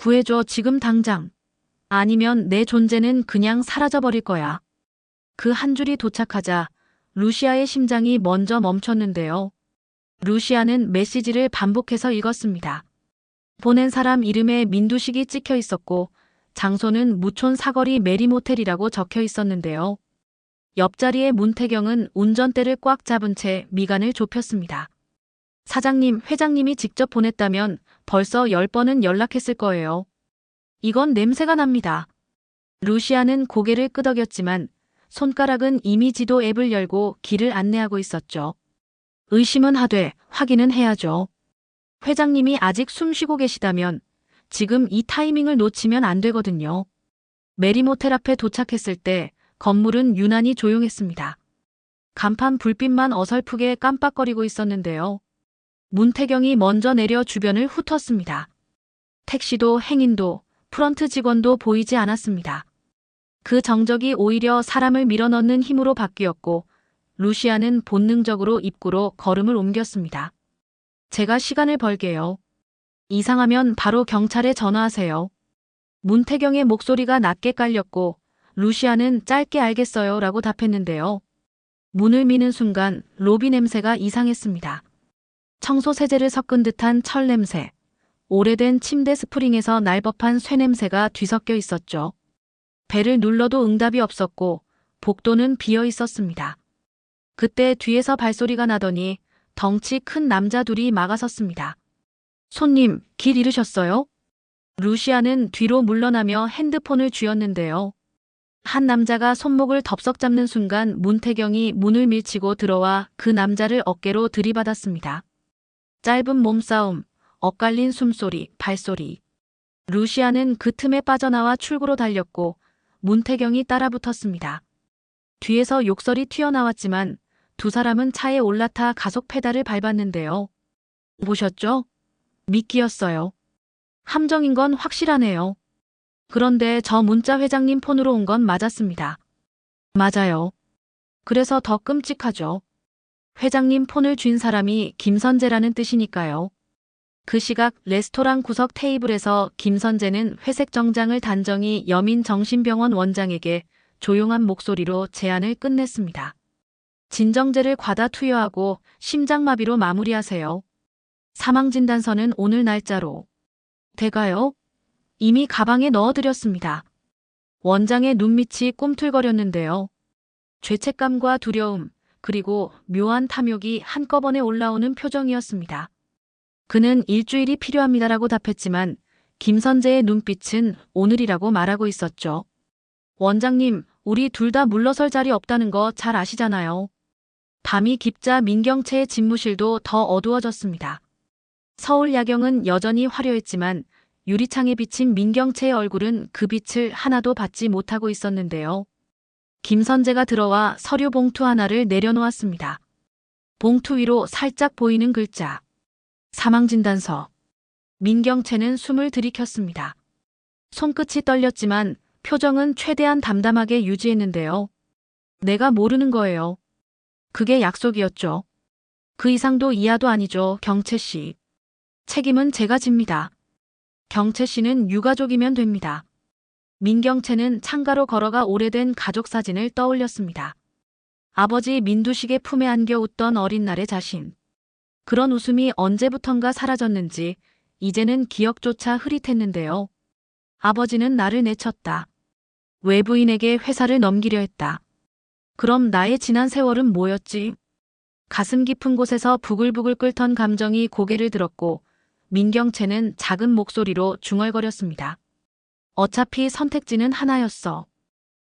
구해줘, 지금 당장. 아니면 내 존재는 그냥 사라져버릴 거야. 그 한 줄이 도착하자 루시아의 심장이 먼저 멈췄는데요. 루시아는 메시지를 반복해서 읽었습니다. 보낸 사람 이름에 민두식이 찍혀 있었고 장소는 무촌 사거리 메리모텔이라고 적혀 있었는데요. 옆자리에 문태경은 운전대를 꽉 잡은 채 미간을 좁혔습니다. 사장님, 회장님이 직접 보냈다면 벌써 10번은 연락했을 거예요. 이건 냄새가 납니다. 루시아는 고개를 끄덕였지만 손가락은 이미 지도 앱을 열고 길을 안내하고 있었죠. 의심은 하되 확인은 해야죠. 회장님이 아직 숨쉬고 계시다면 지금 이 타이밍을 놓치면 안 되거든요. 메리모텔 앞에 도착했을 때 건물은 유난히 조용했습니다. 간판 불빛만 어설프게 깜빡거리고 있었는데요. 문태경이 먼저 내려 주변을 훑었습니다. 택시도 행인도 프런트 직원도 보이지 않았습니다. 그 정적이 오히려 사람을 밀어넣는 힘으로 바뀌었고 루시아는 본능적으로 입구로 걸음을 옮겼습니다. 제가 시간을 벌게요. 이상하면 바로 경찰에 전화하세요. 문태경의 목소리가 낮게 깔렸고 루시아는 짧게 알겠어요 라고 답했는데요. 문을 미는 순간 로비 냄새가 이상했습니다. 청소 세제를 섞은 듯한 철 냄새, 오래된 침대 스프링에서 날법한 쇠 냄새가 뒤섞여 있었죠. 벨을 눌러도 응답이 없었고 복도는 비어 있었습니다. 그때 뒤에서 발소리가 나더니 덩치 큰 남자 둘이 막아섰습니다. 손님, 길 잃으셨어요? 루시아는 뒤로 물러나며 핸드폰을 쥐었는데요. 한 남자가 손목을 덥석 잡는 순간 문태경이 문을 밀치고 들어와 그 남자를 어깨로 들이받았습니다. 짧은 몸싸움, 엇갈린 숨소리, 발소리. 루시아는 그 틈에 빠져나와 출구로 달렸고 문태경이 따라붙었습니다. 뒤에서 욕설이 튀어나왔지만 두 사람은 차에 올라타 가속 페달을 밟았는데요. 보셨죠? 미끼였어요. 함정인 건 확실하네요. 그런데 저 문자 회장님 폰으로 온 건 맞았습니다. 맞아요. 그래서 더 끔찍하죠. 회장님 폰을 쥔 사람이 김선재라는 뜻이니까요. 그 시각 레스토랑 구석 테이블에서 김선재는 회색 정장을 단정히 여민 정신병원 원장에게 조용한 목소리로 제안을 끝냈습니다. 진정제를 과다 투여하고 심장마비로 마무리하세요. 사망진단서는 오늘 날짜로. 대가요? 이미 가방에 넣어드렸습니다. 원장의 눈밑이 꿈틀거렸는데요. 죄책감과 두려움, 그리고 묘한 탐욕이 한꺼번에 올라오는 표정이었습니다. 그는 일주일이 필요합니다라고 답했지만 김선재의 눈빛은 오늘이라고 말하고 있었죠. 원장님, 우리 둘 다 물러설 자리 없다는 거 잘 아시잖아요. 밤이 깊자 민경채의 집무실도 더 어두워졌습니다. 서울 야경은 여전히 화려했지만 유리창에 비친 민경채의 얼굴은 그 빛을 하나도 받지 못하고 있었는데요. 김선재가 들어와 서류 봉투 하나를 내려놓았습니다. 봉투 위로 살짝 보이는 글자. 사망진단서. 민경채는 숨을 들이켰습니다. 손끝이 떨렸지만 표정은 최대한 담담하게 유지했는데요. 내가 모르는 거예요. 그게 약속이었죠. 그 이상도 이하도 아니죠, 경채 씨. 책임은 제가 집니다. 경채 씨는 유가족이면 됩니다. 민경채는 창가로 걸어가 오래된 가족 사진을 떠올렸습니다. 아버지 민두식의 품에 안겨 웃던 어린 날의 자신. 그런 웃음이 언제부턴가 사라졌는지 이제는 기억조차 흐릿했는데요. 아버지는 나를 내쳤다. 외부인에게 회사를 넘기려 했다. 그럼 나의 지난 세월은 뭐였지? 가슴 깊은 곳에서 부글부글 끓던 감정이 고개를 들었고 민경채는 작은 목소리로 중얼거렸습니다. 어차피 선택지는 하나였어.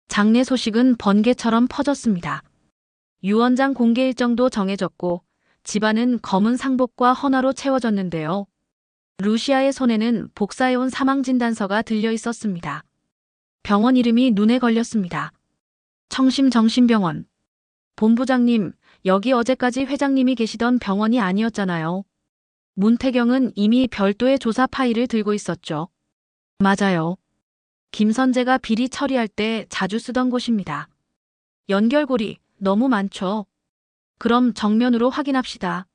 장례 소식은 번개처럼 퍼졌습니다. 유언장 공개 일정도 정해졌고 집안은 검은 상복과 헌화로 채워졌는데요. 루시아의 손에는 복사해온 사망진단서가 들려 있었습니다. 병원 이름이 눈에 걸렸습니다. 청심정신병원. 본부장님, 여기 어제까지 회장님이 계시던 병원이 아니었잖아요. 문태경은 이미 별도의 조사 파일을 들고 있었죠. 맞아요. 김선재가 비리 처리할 때 자주 쓰던 곳입니다. 연결고리 너무 많죠. 그럼 정면으로 확인합시다.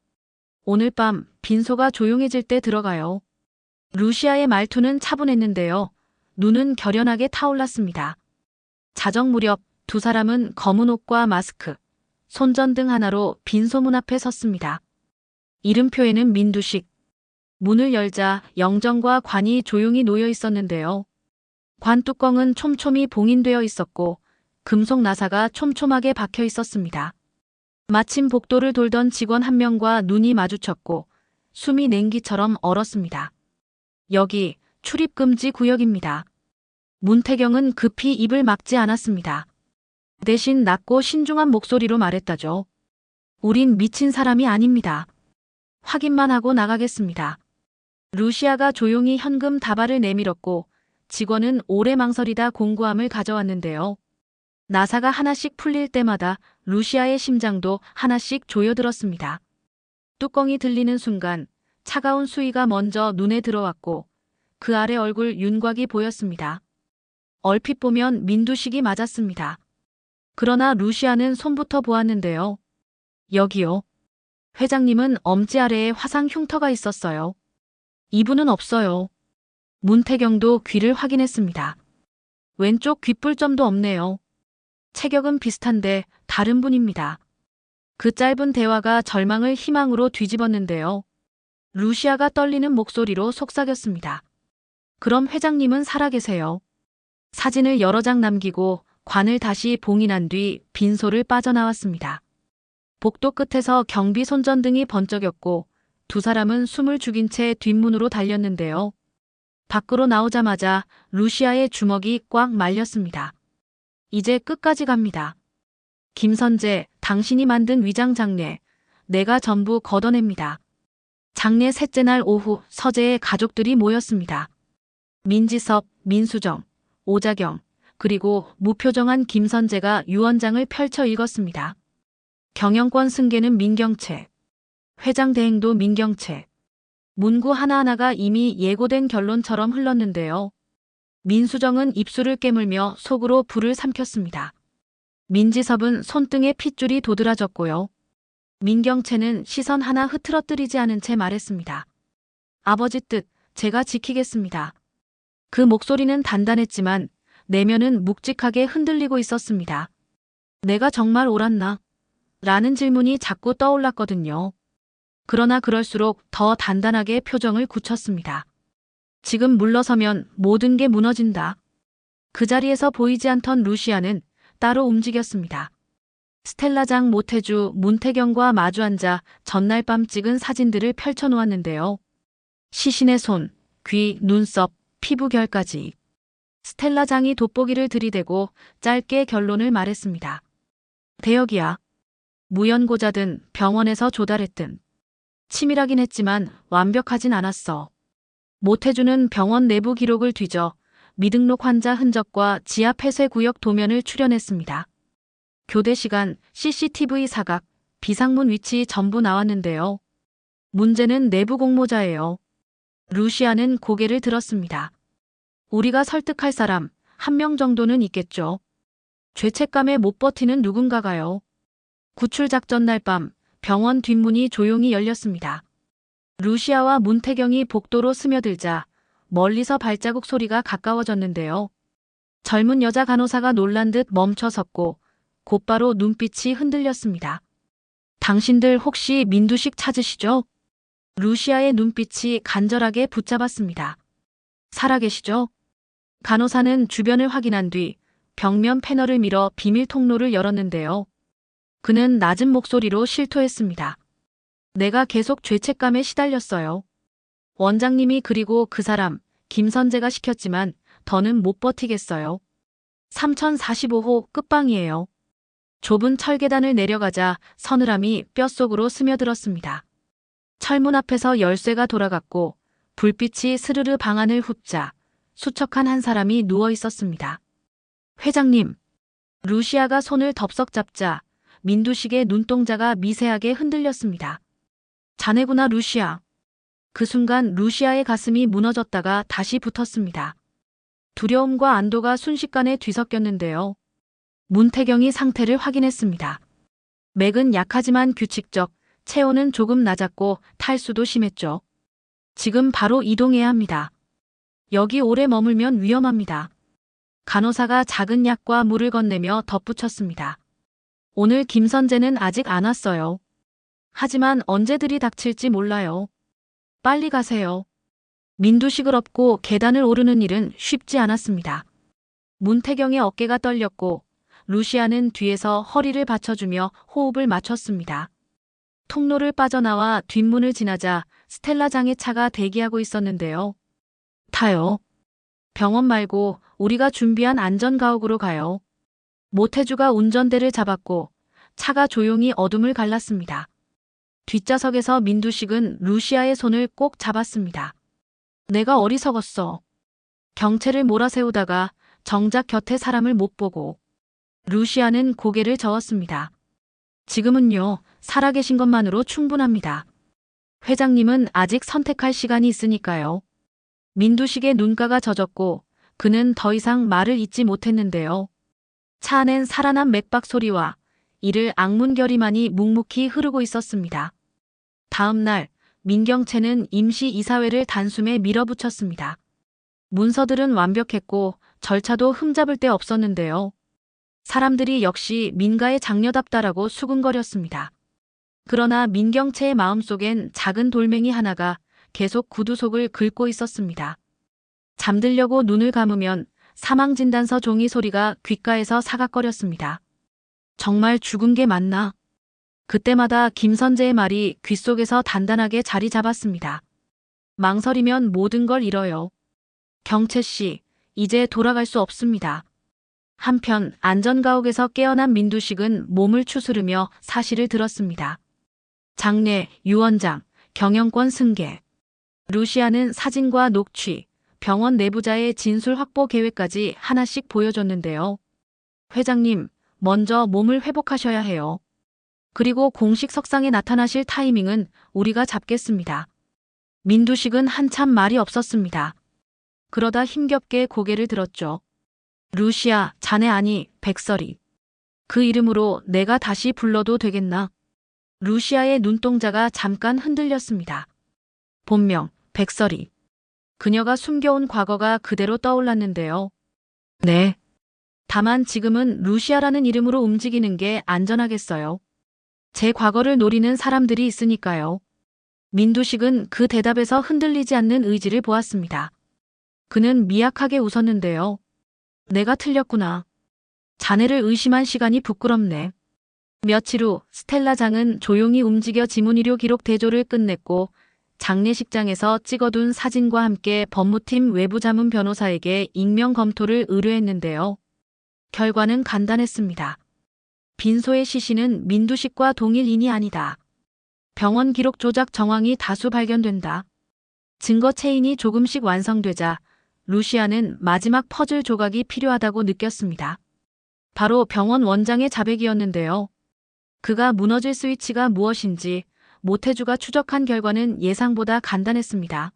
오늘 밤 빈소가 조용해질 때 들어가요. 루시아의 말투는 차분했는데요. 눈은 결연하게 타올랐습니다. 자정 무렵 두 사람은 검은 옷과 마스크, 손전등 하나로 빈 소문 앞에 섰습니다. 이름표에는 민두식. 문을 열자 영정과 관이 조용히 놓여 있었는데요. 관 뚜껑은 촘촘히 봉인되어 있었고 금속 나사가 촘촘하게 박혀 있었습니다. 마침 복도를 돌던 직원 한 명과 눈이 마주쳤고 숨이 냉기처럼 얼었습니다. 여기 출입금지 구역입니다. 문태경은 급히 입을 막지 않았습니다. 대신 낮고 신중한 목소리로 말했다죠. 우린 미친 사람이 아닙니다. 확인만 하고 나가겠습니다. 루시아가 조용히 현금 다발을 내밀었고 직원은 오래 망설이다 공구함을 가져왔는데요. 나사가 하나씩 풀릴 때마다 루시아의 심장도 하나씩 조여들었습니다. 뚜껑이 들리는 순간 차가운 수위가 먼저 눈에 들어왔고 그 아래 얼굴 윤곽이 보였습니다. 얼핏 보면 민두식이 맞았습니다. 그러나 루시아는 손부터 보았는데요. 여기요. 회장님은 엄지 아래에 화상 흉터가 있었어요. 이분은 없어요. 문태경도 귀를 확인했습니다. 왼쪽 귓불점도 없네요. 체격은 비슷한데 다른 분입니다. 그 짧은 대화가 절망을 희망으로 뒤집었는데요. 루시아가 떨리는 목소리로 속삭였습니다. 그럼 회장님은 살아계세요. 사진을 여러 장 남기고 관을 다시 봉인한 뒤 빈소를 빠져나왔습니다. 복도 끝에서 경비 손전등이 번쩍였고 두 사람은 숨을 죽인 채 뒷문으로 달렸는데요. 밖으로 나오자마자 루시아의 주먹이 꽉 말렸습니다. 이제 끝까지 갑니다. 김선재, 당신이 만든 위장 장례, 내가 전부 걷어냅니다. 장례 셋째 날 오후 서재에 가족들이 모였습니다. 민지섭, 민수정, 오자경, 그리고 무표정한 김선재가 유언장을 펼쳐 읽었습니다. 경영권 승계는 민경채, 회장 대행도 민경채. 문구 하나하나가 이미 예고된 결론처럼 흘렀는데요. 민수정은 입술을 깨물며 속으로 불을 삼켰습니다. 민지섭은 손등에 핏줄이 도드라졌고요. 민경채는 시선 하나 흐트러뜨리지 않은 채 말했습니다. 아버지 뜻, 제가 지키겠습니다. 그 목소리는 단단했지만 내면은 묵직하게 흔들리고 있었습니다. 내가 정말 옳았나? 라는 질문이 자꾸 떠올랐거든요. 그러나 그럴수록 더 단단하게 표정을 굳혔습니다. 지금 물러서면 모든 게 무너진다. 그 자리에서 보이지 않던 루시아는 따로 움직였습니다. 스텔라장 모태주 문태경과 마주 앉아 전날 밤 찍은 사진들을 펼쳐놓았는데요. 시신의 손, 귀, 눈썹, 피부결까지. 스텔라장이 돋보기를 들이대고 짧게 결론을 말했습니다. 대역이야. 무연고자든 병원에서 조달했든. 치밀하긴 했지만 완벽하진 않았어. 모태주는 병원 내부 기록을 뒤져 미등록 환자 흔적과 지하 폐쇄구역 도면을 출연했습니다. 교대 시간, CCTV 사각, 비상문 위치 전부 나왔는데요. 문제는 내부 공모자예요. 루시아는 고개를 들었습니다. 우리가 설득할 사람 한 명 정도는 있겠죠. 죄책감에 못 버티는 누군가가요. 구출작전 날 밤 병원 뒷문이 조용히 열렸습니다. 루시아와 문태경이 복도로 스며들자 멀리서 발자국 소리가 가까워졌는데요. 젊은 여자 간호사가 놀란 듯 멈춰 섰고 곧바로 눈빛이 흔들렸습니다. 당신들 혹시 민두식 찾으시죠? 루시아의 눈빛이 간절하게 붙잡았습니다. 살아계시죠? 간호사는 주변을 확인한 뒤 벽면 패널을 밀어 비밀 통로를 열었는데요. 그는 낮은 목소리로 실토했습니다. 내가 계속 죄책감에 시달렸어요. 원장님이 그리고 그 사람, 김선재가 시켰지만 더는 못 버티겠어요. 3045호 끝방이에요. 좁은 철계단을 내려가자 서늘함이 뼛속으로 스며들었습니다. 철문 앞에서 열쇠가 돌아갔고 불빛이 스르르 방안을 흡자 수척한 한 사람이 누워 있었습니다. 회장님. 루시아가 손을 덥석 잡자 민두식의 눈동자가 미세하게 흔들렸습니다. 자네구나 루시아. 그 순간 루시아의 가슴이 무너졌다가 다시 붙었습니다. 두려움과 안도가 순식간에 뒤섞였는데요. 문태경이 상태를 확인했습니다. 맥은 약하지만 규칙적, 체온은 조금 낮았고 탈수도 심했죠. 지금 바로 이동해야 합니다. 여기 오래 머물면 위험합니다. 간호사가 작은 약과 물을 건네며 덧붙였습니다. 오늘 김선재는 아직 안 왔어요. 하지만 언제 들이닥칠지 몰라요. 빨리 가세요. 민두식을 업고 계단을 오르는 일은 쉽지 않았습니다. 문태경의 어깨가 떨렸고 루시아는 뒤에서 허리를 받쳐주며 호흡을 맞췄습니다. 통로를 빠져나와 뒷문을 지나자 스텔라장의 차가 대기하고 있었는데요. 타요. 병원 말고 우리가 준비한 안전가옥으로 가요. 모태주가 운전대를 잡았고 차가 조용히 어둠을 갈랐습니다. 뒷좌석에서 민두식은 루시아의 손을 꼭 잡았습니다. 내가 어리석었어. 경체를 몰아세우다가 정작 곁에 사람을 못 보고. 루시아는 고개를 저었습니다. 지금은요, 살아계신 것만으로 충분합니다. 회장님은 아직 선택할 시간이 있으니까요. 민두식의 눈가가 젖었고 그는 더 이상 말을 잇지 못했는데요. 차 안엔 살아난 맥박 소리와 이를 악문결의만이 묵묵히 흐르고 있었습니다. 다음 날 민경채는 임시 이사회를 단숨에 밀어붙였습니다. 문서들은 완벽했고 절차도 흠잡을 데 없었는데요. 사람들이 역시 민가의 장녀답다라고 수군거렸습니다. 그러나 민경채의 마음속엔 작은 돌멩이 하나가 계속 구두속을 긁고 있었습니다. 잠들려고 눈을 감으면 사망진단서 종이 소리가 귓가에서 사각거렸습니다. 정말 죽은 게 맞나? 그때마다 김선재의 말이 귓속에서 단단하게 자리 잡았습니다. 망설이면 모든 걸 잃어요. 경채 씨, 이제 돌아갈 수 없습니다. 한편 안전가옥에서 깨어난 민두식은 몸을 추스르며 사실을 들었습니다. 장례, 유언장, 경영권 승계. 루시아는 사진과 녹취, 병원 내부자의 진술 확보 계획까지 하나씩 보여줬는데요. 회장님, 먼저 몸을 회복하셔야 해요. 그리고 공식 석상에 나타나실 타이밍은 우리가 잡겠습니다. 민두식은 한참 말이 없었습니다. 그러다 힘겹게 고개를 들었죠. 루시아, 자네 아니, 백설이. 그 이름으로 내가 다시 불러도 되겠나? 루시아의 눈동자가 잠깐 흔들렸습니다. 본명, 백설이. 그녀가 숨겨온 과거가 그대로 떠올랐는데요. 네. 다만 지금은 루시아라는 이름으로 움직이는 게 안전하겠어요. 제 과거를 노리는 사람들이 있으니까요. 민두식은 그 대답에서 흔들리지 않는 의지를 보았습니다. 그는 미약하게 웃었는데요. 내가 틀렸구나. 자네를 의심한 시간이 부끄럽네. 며칠 후 스텔라장은 조용히 움직여 지문의료 기록 대조를 끝냈고 장례식장에서 찍어둔 사진과 함께 법무팀 외부자문 변호사에게 익명 검토를 의뢰했는데요. 결과는 간단했습니다. 빈소의 시신은 민두식과 동일인이 아니다. 병원 기록 조작 정황이 다수 발견된다. 증거 체인이 조금씩 완성되자 루시아는 마지막 퍼즐 조각이 필요하다고 느꼈습니다. 바로 병원 원장의 자백이었는데요. 그가 무너질 스위치가 무엇인지 모태주가 추적한 결과는 예상보다 간단했습니다.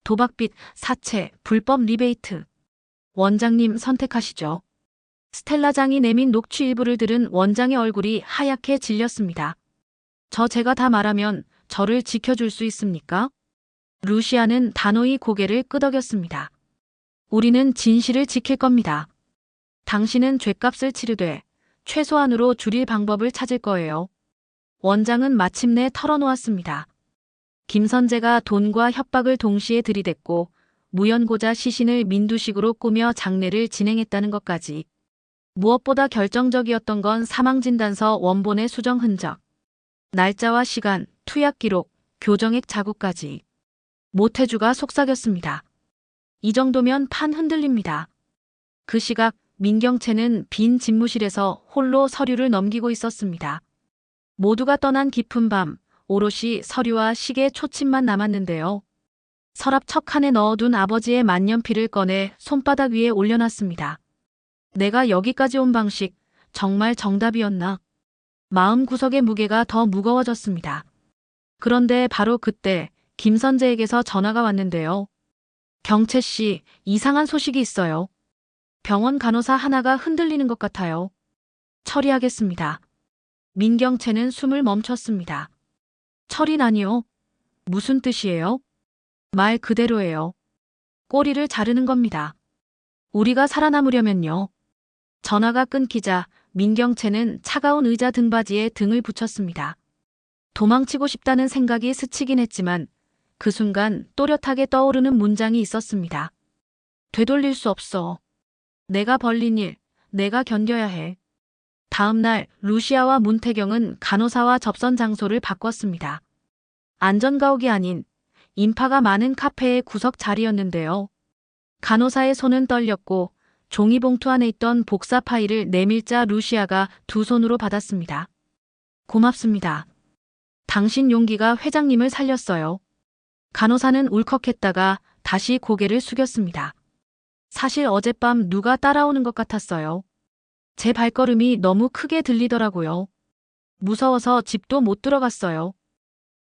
도박빚, 사채, 불법 리베이트. 원장님 선택하시죠. 스텔라장이 내민 녹취 일부를 들은 원장의 얼굴이 하얗게 질렸습니다. 제가 다 말하면 저를 지켜줄 수 있습니까? 루시아는 단호히 고개를 끄덕였습니다. 우리는 진실을 지킬 겁니다. 당신은 죗값을 치르되 최소한으로 줄일 방법을 찾을 거예요. 원장은 마침내 털어놓았습니다. 김선재가 돈과 협박을 동시에 들이댔고 무연고자 시신을 민두식으로 꾸며 장례를 진행했다는 것까지. 무엇보다 결정적이었던 건 사망진단서 원본의 수정 흔적. 날짜와 시간, 투약 기록, 교정액 자국까지. 모태주가 속삭였습니다. 이 정도면 판 흔들립니다. 그 시각 민경채는 빈 집무실에서 홀로 서류를 넘기고 있었습니다. 모두가 떠난 깊은 밤, 오롯이 서류와 시계 초침만 남았는데요. 서랍 척칸에 넣어둔 아버지의 만년필을 꺼내 손바닥 위에 올려놨습니다. 내가 여기까지 온 방식, 정말 정답이었나? 마음 구석의 무게가 더 무거워졌습니다. 그런데 바로 그때 김선재에게서 전화가 왔는데요. 경채 씨, 이상한 소식이 있어요. 병원 간호사 하나가 흔들리는 것 같아요. 처리하겠습니다. 민경채는 숨을 멈췄습니다. 처리라니요? 무슨 뜻이에요? 말 그대로예요. 꼬리를 자르는 겁니다. 우리가 살아남으려면요. 전화가 끊기자 민경채는 차가운 의자 등받이에 등을 붙였습니다. 도망치고 싶다는 생각이 스치긴 했지만 그 순간 또렷하게 떠오르는 문장이 있었습니다. 되돌릴 수 없어. 내가 벌린 일, 내가 견뎌야 해. 다음 날 루시아와 문태경은 간호사와 접선 장소를 바꿨습니다. 안전가옥이 아닌 인파가 많은 카페의 구석 자리였는데요. 간호사의 손은 떨렸고 종이봉투 안에 있던 복사 파일을 내밀자 루시아가 두 손으로 받았습니다. 고맙습니다. 당신 용기가 회장님을 살렸어요. 간호사는 울컥했다가 다시 고개를 숙였습니다. 사실 어젯밤 누가 따라오는 것 같았어요. 제 발걸음이 너무 크게 들리더라고요. 무서워서 집도 못 들어갔어요.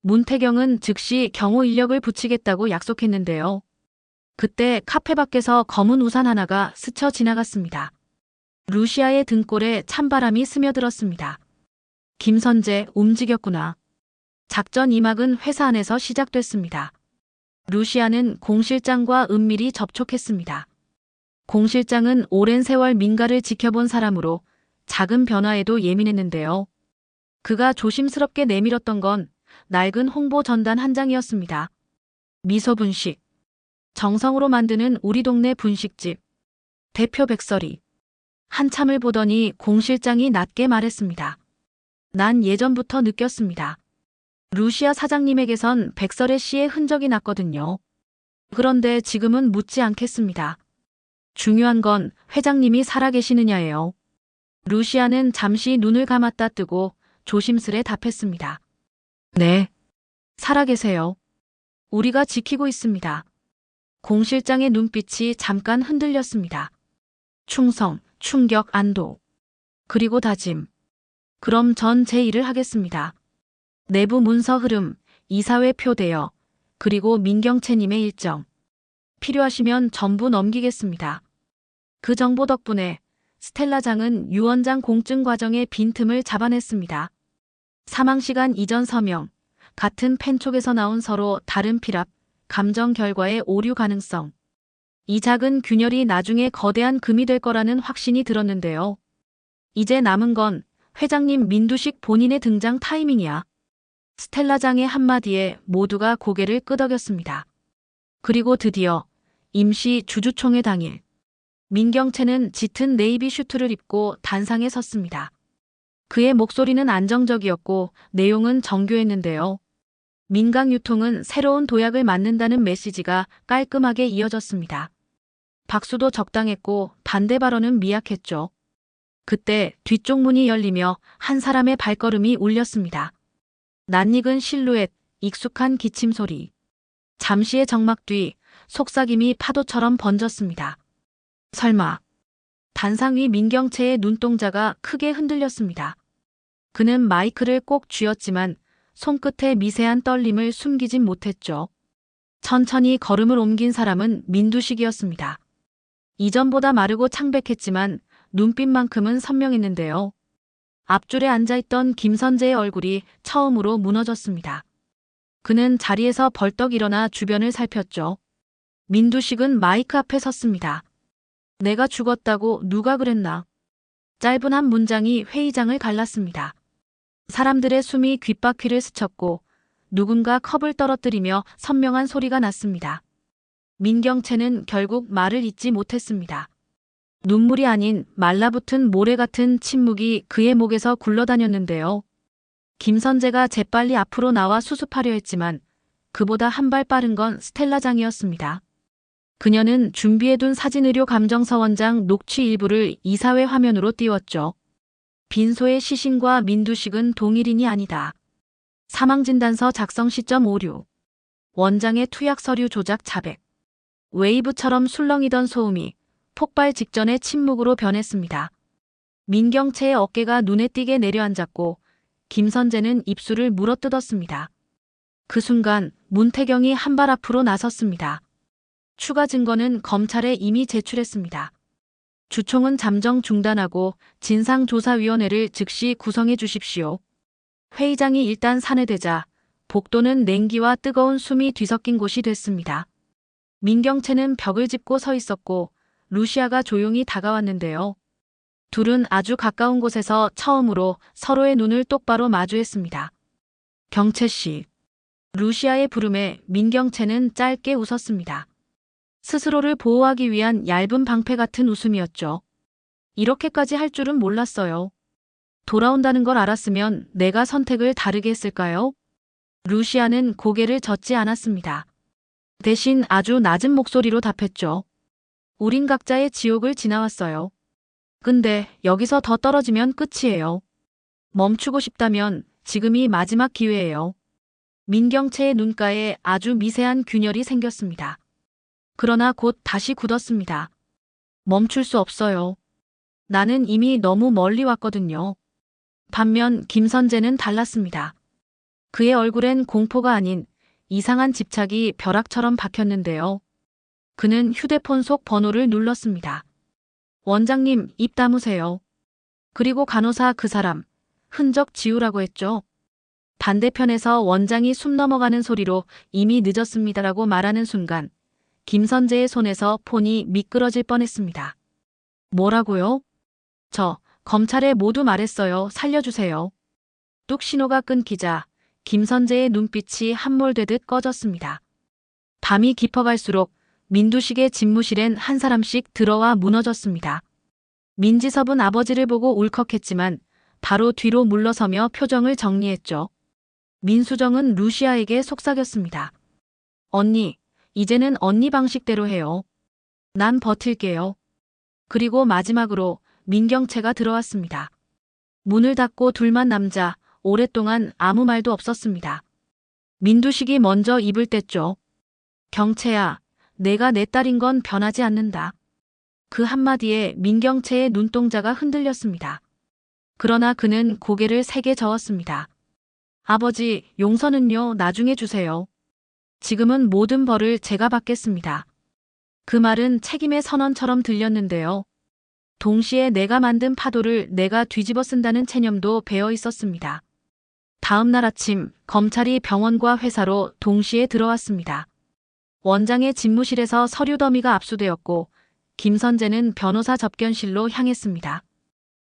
문태경은 즉시 경호 인력을 붙이겠다고 약속했는데요. 그때 카페 밖에서 검은 우산 하나가 스쳐 지나갔습니다. 루시아의 등골에 찬바람이 스며들었습니다. 김선재 움직였구나. 작전 2막은 회사 안에서 시작됐습니다. 루시아는 공 실장과 은밀히 접촉했습니다. 공 실장은 오랜 세월 민가를 지켜본 사람으로 작은 변화에도 예민했는데요. 그가 조심스럽게 내밀었던 건 낡은 홍보 전단 한 장이었습니다. 미소 분식. 정성으로 만드는 우리 동네 분식집. 대표 백설이. 한참을 보더니 공 실장이 낮게 말했습니다. 난 예전부터 느꼈습니다. 루시아 사장님에게선 백설의 씨의 흔적이 났거든요. 그런데 지금은 묻지 않겠습니다. 중요한 건 회장님이 살아계시느냐예요. 루시아는 잠시 눈을 감았다 뜨고 조심스레 답했습니다. 네. 살아계세요. 우리가 지키고 있습니다. 공 실장의 눈빛이 잠깐 흔들렸습니다. 충성, 충격, 안도. 그리고 다짐. 그럼 전 제 일을 하겠습니다. 내부 문서 흐름, 이사회 표대여, 그리고 민경채님의 일정. 필요하시면 전부 넘기겠습니다. 그 정보 덕분에 스텔라장은 유원장 공증 과정의 빈틈을 잡아냈습니다. 사망시간 이전 서명, 같은 펜촉에서 나온 서로 다른 필압, 감정 결과의 오류 가능성. 이 작은 균열이 나중에 거대한 금이 될 거라는 확신이 들었는데요. 이제 남은 건 회장님 민두식 본인의 등장 타이밍이야. 스텔라장의 한마디에 모두가 고개를 끄덕였습니다. 그리고 드디어 임시 주주총회 당일. 민경채는 짙은 네이비 슈트를 입고 단상에 섰습니다. 그의 목소리는 안정적이었고 내용은 정교했는데요. 민강유통은 새로운 도약을 맞는다는 메시지가 깔끔하게 이어졌습니다. 박수도 적당했고 반대 발언은 미약했죠. 그때 뒤쪽 문이 열리며 한 사람의 발걸음이 울렸습니다. 낯익은 실루엣, 익숙한 기침 소리. 잠시의 적막 뒤 속삭임이 파도처럼 번졌습니다. 설마. 단상 위 민경채의 눈동자가 크게 흔들렸습니다. 그는 마이크를 꼭 쥐었지만 손끝의 미세한 떨림을 숨기진 못했죠. 천천히 걸음을 옮긴 사람은 민두식이었습니다. 이전보다 마르고 창백했지만 눈빛만큼은 선명했는데요. 앞줄에 앉아있던 김선재의 얼굴이 처음으로 무너졌습니다. 그는 자리에서 벌떡 일어나 주변을 살폈죠. 민두식은 마이크 앞에 섰습니다. 내가 죽었다고 누가 그랬나? 짧은 한 문장이 회의장을 갈랐습니다. 사람들의 숨이 귓바퀴를 스쳤고 누군가 컵을 떨어뜨리며 선명한 소리가 났습니다. 민경채는 결국 말을 잇지 못했습니다. 눈물이 아닌 말라붙은 모래 같은 침묵이 그의 목에서 굴러다녔는데요. 김선재가 재빨리 앞으로 나와 수습하려 했지만 그보다 한 발 빠른 건 스텔라장이었습니다. 그녀는 준비해둔 사진의료 감정서 원장 녹취 일부를 이사회 화면으로 띄웠죠. 빈소의 시신과 민두식은 동일인이 아니다. 사망진단서 작성 시점 오류. 원장의 투약 서류 조작 자백. 웨이브처럼 술렁이던 소음이 폭발 직전의 침묵으로 변했습니다. 민경채의 어깨가 눈에 띄게 내려앉았고 김선재는 입술을 물어뜯었습니다. 그 순간 문태경이 한 발 앞으로 나섰습니다. 추가 증거는 검찰에 이미 제출했습니다. 주총은 잠정 중단하고 진상조사위원회를 즉시 구성해 주십시오. 회의장이 일단 산회되자 복도는 냉기와 뜨거운 숨이 뒤섞인 곳이 됐습니다. 민경채는 벽을 짚고 서 있었고 루시아가 조용히 다가왔는데요. 둘은 아주 가까운 곳에서 처음으로 서로의 눈을 똑바로 마주했습니다. 경채 씨. 루시아의 부름에 민경채는 짧게 웃었습니다. 스스로를 보호하기 위한 얇은 방패 같은 웃음이었죠. 이렇게까지 할 줄은 몰랐어요. 돌아온다는 걸 알았으면 내가 선택을 다르게 했을까요? 루시아는 고개를 젓지 않았습니다. 대신 아주 낮은 목소리로 답했죠. 우린 각자의 지옥을 지나왔어요. 근데 여기서 더 떨어지면 끝이에요. 멈추고 싶다면 지금이 마지막 기회예요. 민경채의 눈가에 아주 미세한 균열이 생겼습니다. 그러나 곧 다시 굳었습니다. 멈출 수 없어요. 나는 이미 너무 멀리 왔거든요. 반면 김선재는 달랐습니다. 그의 얼굴엔 공포가 아닌 이상한 집착이 벼락처럼 박혔는데요. 그는 휴대폰 속 번호를 눌렀습니다. 원장님, 입 다무세요. 그리고 간호사 그 사람, 흔적 지우라고 했죠. 반대편에서 원장이 숨 넘어가는 소리로 이미 늦었습니다라고 말하는 순간 김선재의 손에서 폰이 미끄러질 뻔했습니다. 뭐라고요? 저 검찰에 모두 말했어요. 살려주세요. 뚝 신호가 끊기자 김선재의 눈빛이 함몰되듯 꺼졌습니다. 밤이 깊어갈수록 민두식의 집무실엔 한 사람씩 들어와 무너졌습니다. 민지섭은 아버지를 보고 울컥했지만 바로 뒤로 물러서며 표정을 정리했죠. 민수정은 루시아에게 속삭였습니다. 언니, 이제는 언니 방식대로 해요. 난 버틸게요. 그리고 마지막으로 민경채가 들어왔습니다. 문을 닫고 둘만 남자, 오랫동안 아무 말도 없었습니다. 민두식이 먼저 입을 뗐죠. 경채야, 내가 내 딸인 건 변하지 않는다. 그 한마디에 민경채의 눈동자가 흔들렸습니다. 그러나 그는 고개를 세게 저었습니다. 아버지, 용서는요, 나중에 주세요. 지금은 모든 벌을 제가 받겠습니다. 그 말은 책임의 선언처럼 들렸는데요. 동시에 내가 만든 파도를 내가 뒤집어 쓴다는 체념도 배어 있었습니다. 다음 날 아침 검찰이 병원과 회사로 동시에 들어왔습니다. 원장의 집무실에서 서류 더미가 압수되었고 김선재는 변호사 접견실로 향했습니다.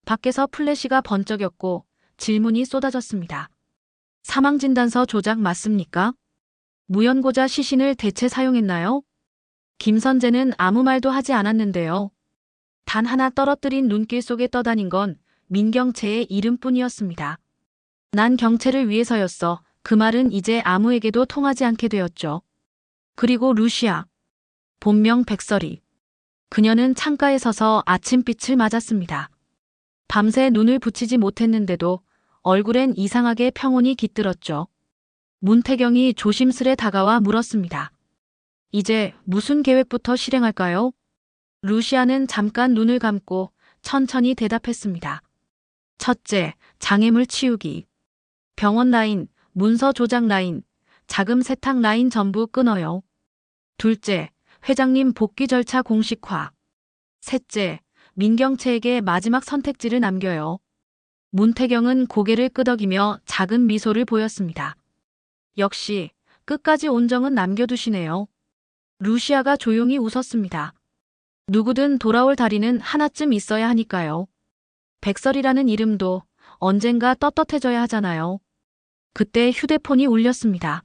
밖에서 플래시가 번쩍였고 질문이 쏟아졌습니다. 사망진단서 조작 맞습니까? 무연고자 시신을 대체 사용했나요? 김선재는 아무 말도 하지 않았는데요. 단 하나 떨어뜨린 눈길 속에 떠다닌 건 민경채의 이름뿐이었습니다. 난 경채를 위해서였어. 그 말은 이제 아무에게도 통하지 않게 되었죠. 그리고 루시아. 본명 백설이. 그녀는 창가에 서서 아침빛을 맞았습니다. 밤새 눈을 붙이지 못했는데도 얼굴엔 이상하게 평온이 깃들었죠. 문태경이 조심스레 다가와 물었습니다. 이제 무슨 계획부터 실행할까요? 루시아는 잠깐 눈을 감고 천천히 대답했습니다. 첫째, 장애물 치우기. 병원 라인, 문서 조작 라인, 자금 세탁 라인 전부 끊어요. 둘째, 회장님 복귀 절차 공식화. 셋째, 민경채에게 마지막 선택지를 남겨요. 문태경은 고개를 끄덕이며 작은 미소를 보였습니다. 역시 끝까지 온정은 남겨두시네요. 루시아가 조용히 웃었습니다. 누구든 돌아올 다리는 하나쯤 있어야 하니까요. 백설이라는 이름도 언젠가 떳떳해져야 하잖아요. 그때 휴대폰이 울렸습니다.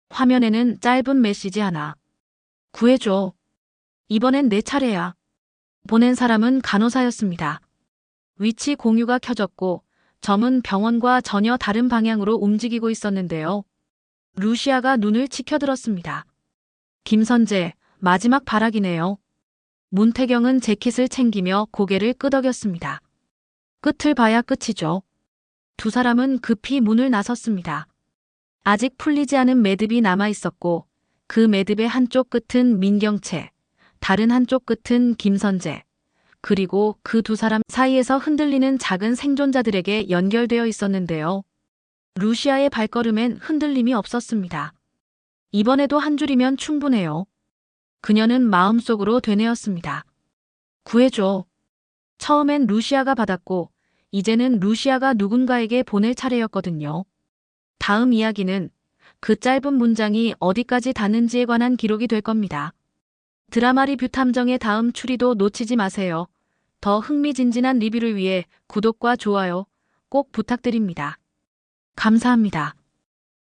화면에는 짧은 메시지 하나. 구해줘. 이번엔 내 차례야. 보낸 사람은 간호사였습니다. 위치 공유가 켜졌고 점은 병원과 전혀 다른 방향으로 움직이고 있었는데요. 루시아가 눈을 치켜들었습니다. 김선재, 마지막 발악이네요. 문태경은 재킷을 챙기며 고개를 끄덕였습니다. 끝을 봐야 끝이죠. 두 사람은 급히 문을 나섰습니다. 아직 풀리지 않은 매듭이 남아있었고 그 매듭의 한쪽 끝은 민경채, 다른 한쪽 끝은 김선재, 그리고 그 두 사람 사이에서 흔들리는 작은 생존자들에게 연결되어 있었는데요. 루시아의 발걸음엔 흔들림이 없었습니다. 이번에도 한 줄이면 충분해요. 그녀는 마음속으로 되뇌었습니다. 구해줘. 처음엔 루시아가 받았고 이제는 루시아가 누군가에게 보낼 차례였거든요. 다음 이야기는 그 짧은 문장이 어디까지 닿는지에 관한 기록이 될 겁니다. 드라마 리뷰 탐정의 다음 추리도 놓치지 마세요. 더 흥미진진한 리뷰를 위해 구독과 좋아요 꼭 부탁드립니다. 감사합니다.